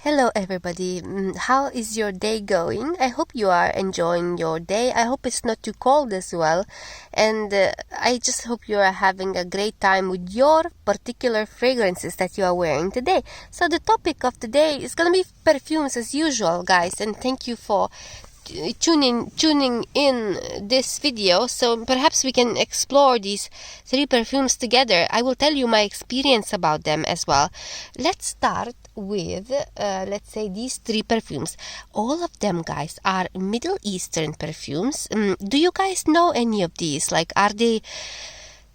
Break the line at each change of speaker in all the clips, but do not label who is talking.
Hello everybody, how is your day going? I hope you are enjoying your day. I hope it's not too cold as well, and I just hope you are having a great time with your particular fragrances that you are wearing today. So the topic of today is gonna be perfumes as usual, guys, and thank you for tuning in this video. So perhaps we can explore these 3 perfumes together. I will tell you my experience about them as well. Let's start with let's say these 3 perfumes. All of them, guys, are Middle Eastern perfumes. Do you guys know any of these? Like, are they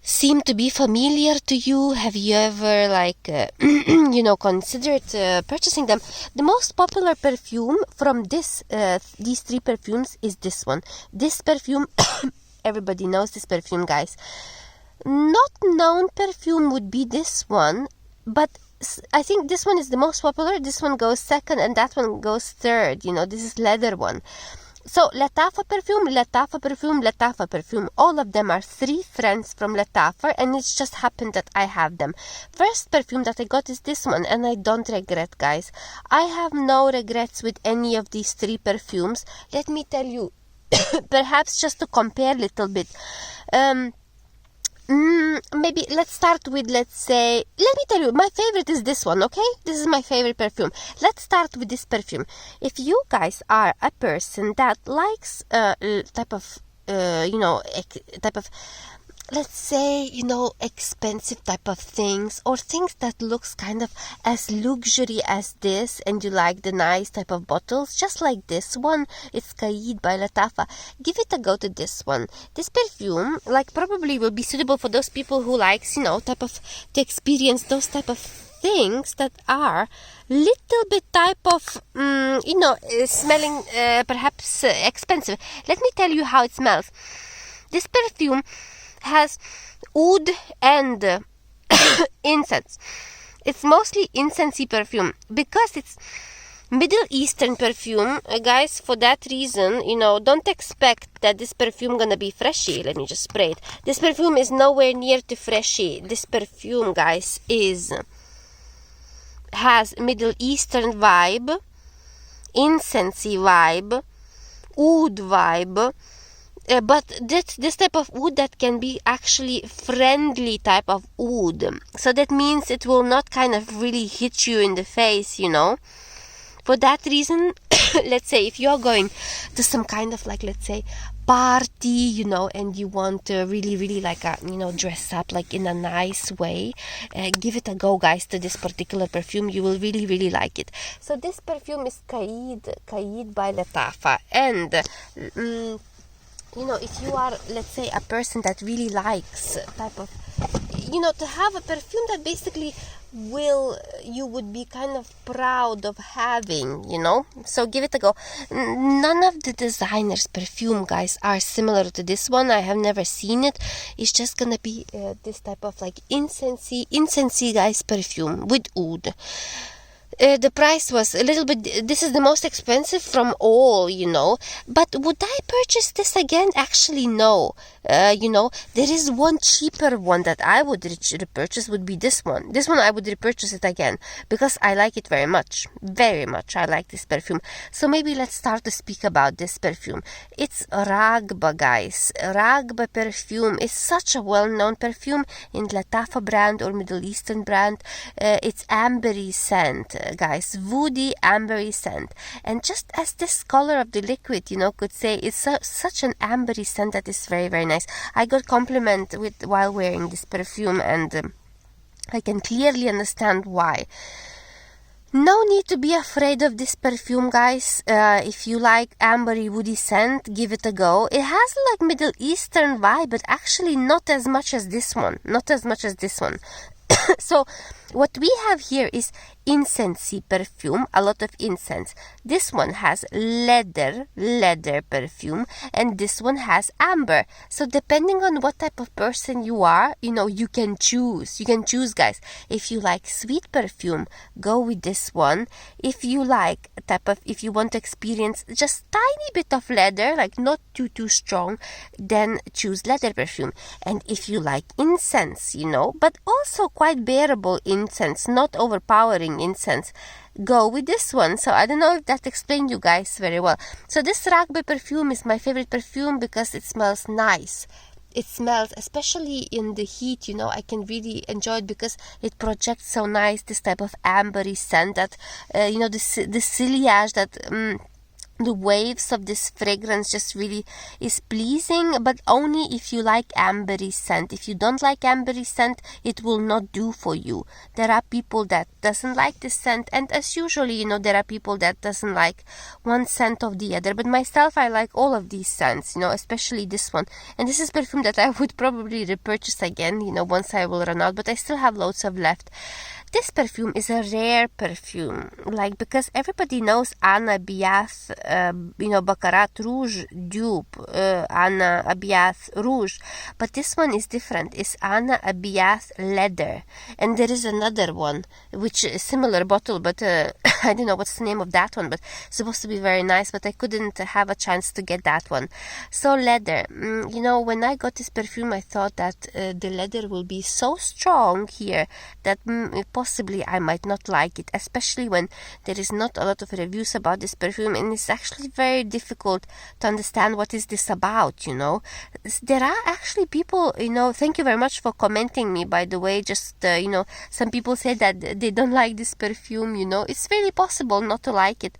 seem to be familiar to you? Have you ever considered purchasing them? The most popular perfume from these 3 perfumes is this one. This perfume everybody knows this perfume, guys. Not known perfume would be this one, but I think this one is the most popular. This one goes second and that one goes third. This is leather one. So Lattafa perfume, Lattafa perfume, Lattafa perfume. All of them are 3 friends from Lattafa, and it's just happened that I have them. First perfume that I got is this one, and I don't regret, guys. I have no regrets with any of these 3 perfumes. Let me tell you, perhaps just to compare a little bit. Maybe let's start with, let me tell you, my favorite is this one, okay? This is my favorite perfume. Let's start with this perfume. If you guys are a person that likes type of let's say, expensive type of things, or things that looks kind of as luxury as this, and you like the nice type of bottles, just like this one, it's Qaid by Lattafa. Give it a go to this one. This perfume, probably will be suitable for those people who likes, to experience those type of things that are little bit type of, smelling perhaps expensive. Let me tell you how it smells. This perfume has oud and incense. It's mostly incensey perfume because it's Middle Eastern perfume, guys. For that reason, don't expect that this perfume gonna be freshy. Let me just spray it. This perfume is nowhere near to freshy. This perfume, guys, has Middle Eastern vibe, incensey vibe, oud vibe. But this type of oud that can be actually friendly type of oud. So that means it will not kind of really hit you in the face, For that reason, let's say if you're going to some kind of party, and you want to really dress up in a nice way, give it a go, guys, to this particular perfume. You will really like it. So this perfume is Qaid by Lattafa, and if you are, let's say, a person that really likes type of, to have a perfume that basically you would be kind of proud of having, so give it a go. None of the designers' perfume, guys, are similar to this one. I have never seen it. It's just gonna be this type of incensey, guys, perfume with oud. The price was a little bit, this is the most expensive from all, but would I purchase this again? Actually, no. There is one cheaper one that I would repurchase, would be this one. This one I would repurchase it again because I like it very much. Very much I like this perfume. So maybe let's start to speak about this perfume. It's Ragba, guys. Ragba perfume is such a well-known perfume in Lattafa brand or Middle Eastern brand. It's ambery scent, guys, woody ambery scent, and just as this color of the liquid could say, it's such an ambery scent that is very nice. I got compliment while wearing this perfume, and I can clearly understand why. No need to be afraid of this perfume, guys. If you like ambery woody scent, give it a go. It has Middle Eastern vibe, but actually not as much as this one. So what we have here is incensey perfume, a lot of incense. This one has leather perfume, and this one has amber. So depending on what type of person you are, you can choose. You can choose, guys. If you like sweet perfume, go with this one. If you like if you want to experience just tiny bit of leather, not too strong, then choose leather perfume. And if you like incense, but also quite bearable incense, incense, not overpowering incense, go with this one. So I don't know if that explained you guys very well. So this ragbe perfume is my favorite perfume because it smells nice. It smells, especially in the heat, I can really enjoy it because it projects so nice, this type of ambery scent that, the ciliage that... the waves of this fragrance just really is pleasing, but only if you like ambery scent. If you don't like ambery scent, it will not do for you. There are people that doesn't like this scent, and as usually, there are people that doesn't like one scent of the other. But myself, I like all of these scents, especially this one. And this is perfume that I would probably repurchase again, once I will run out, but I still have loads of left. This perfume is a rare perfume, because everybody knows Anna Biath, Baccarat Rouge dupe, Anna Biath Rouge, but this one is different. It's Anna Biath Leather, and there is another one, which is similar bottle, but I don't know what's the name of that one, but it's supposed to be very nice, but I couldn't have a chance to get that one. So leather, when I got this perfume, I thought that the leather will be so strong here that possibly I might not like it, especially when there is not a lot of reviews about this perfume, and it's actually very difficult to understand what is this about. There are actually people, thank you very much for commenting me, by the way. Just some people say that they don't like this perfume. It's really possible not to like it.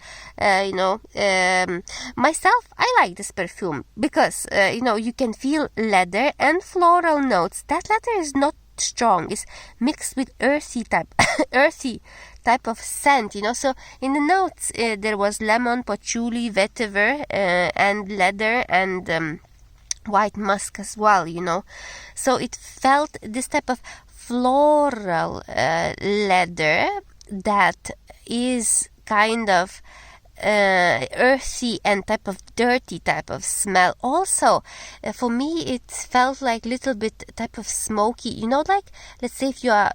Myself, I like this perfume because you can feel leather and floral notes. That leather is not strong, is mixed with earthy type of scent, so in the notes there was lemon, patchouli, vetiver, and leather, and white musk as well, so it felt this type of floral leather that is kind of earthy and type of dirty type of smell. Also, for me, it felt like little bit type of smoky. Let's say if you are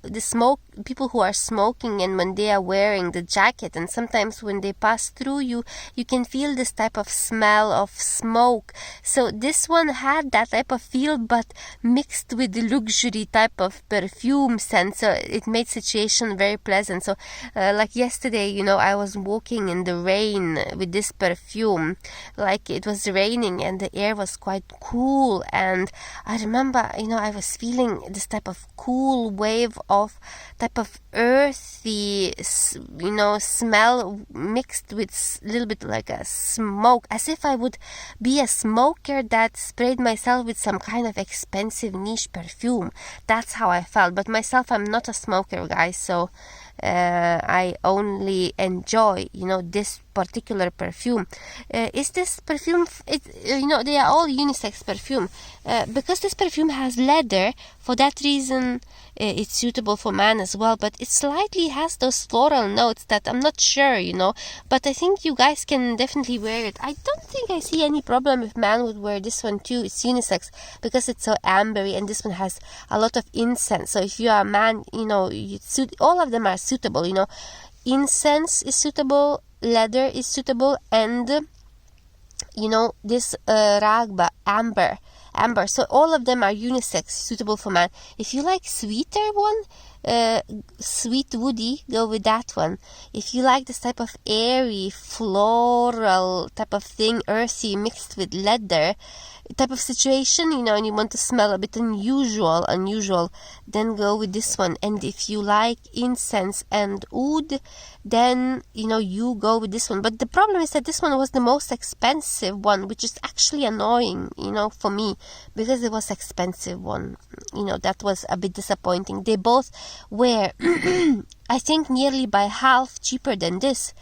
people who are smoking, and when they are wearing the jacket, and sometimes when they pass through you can feel this type of smell of smoke. So this one had that type of feel, but mixed with the luxury type of perfume scent. So it made situation very pleasant. So like yesterday, I was walking in the rain with this perfume, like it was raining and the air was quite cool, and I remember I was feeling this type of cool wave of type of earthy smell mixed with a little bit like a smoke, as if I would be a smoker that sprayed myself with some kind of expensive niche perfume. That's how I felt. But myself, I'm not a smoker, guys, so I only enjoy this particular perfume. Is this perfume they are all unisex perfume, because this perfume has leather. For that reason it's suitable for man as well, but it slightly has those floral notes that I'm not sure, but I think you guys can definitely wear it. I don't think I see any problem if man would wear this one too. It's unisex because it's so ambery, and this one has a lot of incense. So if you are a man, all of them are suitable. Incense is suitable, leather is suitable, and this ragba, amber. So all of them are unisex, suitable for man. If you like sweeter one, sweet woody, go with that one. If you like this type of airy floral type of thing, earthy mixed with leather type of situation, and you want to smell a bit unusual, then go with this one. And if you like incense and oud, then you go with this one. But the problem is that this one was the most expensive one, which is actually annoying, for me, because it was expensive one. That was a bit disappointing. They both were I think nearly by half cheaper than this.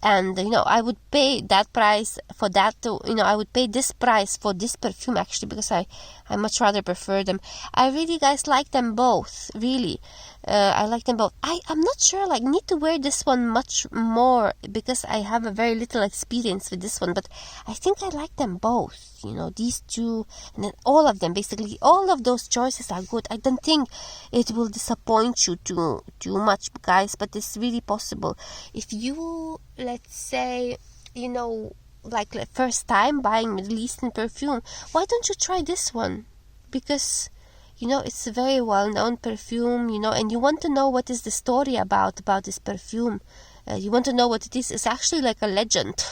And I would pay that price for that too. I would pay this price for this perfume actually, because I much rather prefer them. I really, guys, like them both. Really, I like them both. I'm not sure. Need to wear this one much more because I have a very little experience with this one. But I think I like them both. These two, and then all of them. Basically, all of those choices are good. I don't think it will disappoint you too much, guys. But it's really possible if you, let's say, first time buying Middle Eastern perfume, why don't you try this one? Because you know, it's a very well-known perfume, you know, and you want to know what is the story about this perfume. You want to know what it is. It's actually like a legend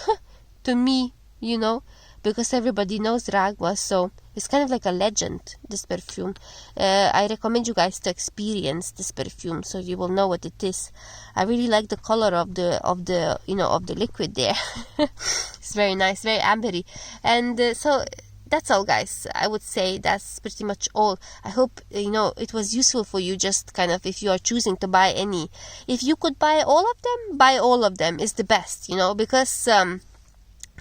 to me, you know, because everybody knows Ragua, so it's kind of like a legend, this perfume. I recommend you guys to experience this perfume so you will know what it is. I really like the color of the you know, of the liquid there. It's very nice, very ambery. And so that's all, guys. I would say that's pretty much all. I hope, you know, it was useful for you, just kind of, if you are choosing to buy any. If you could buy all of them, buy all of them is the best, you know, because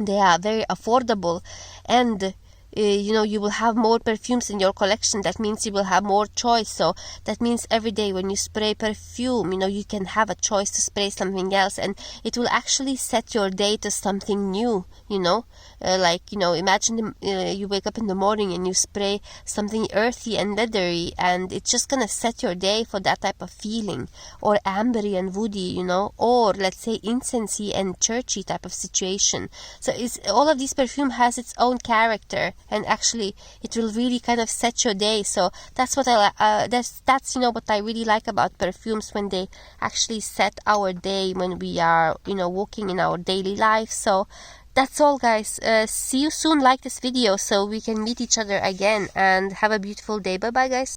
they are very affordable, and you know, you will have more perfumes in your collection. That means you will have more choice. So that means every day when you spray perfume, you know, you can have a choice to spray something else, and it will actually set your day to something new, you know. Like, you know, imagine you wake up in the morning and you spray something earthy and leathery, and it's just gonna set your day for that type of feeling. Or ambery and woody, you know, or let's say incensey and churchy type of situation. So all of these perfume has its own character, and actually it will really kind of set your day. So that's what that's you know, what I really like about perfumes, when they actually set our day when we are, you know, walking in our daily life. So that's all, guys. See you soon. Like this video so we can meet each other again, and have a beautiful day. Bye bye, guys.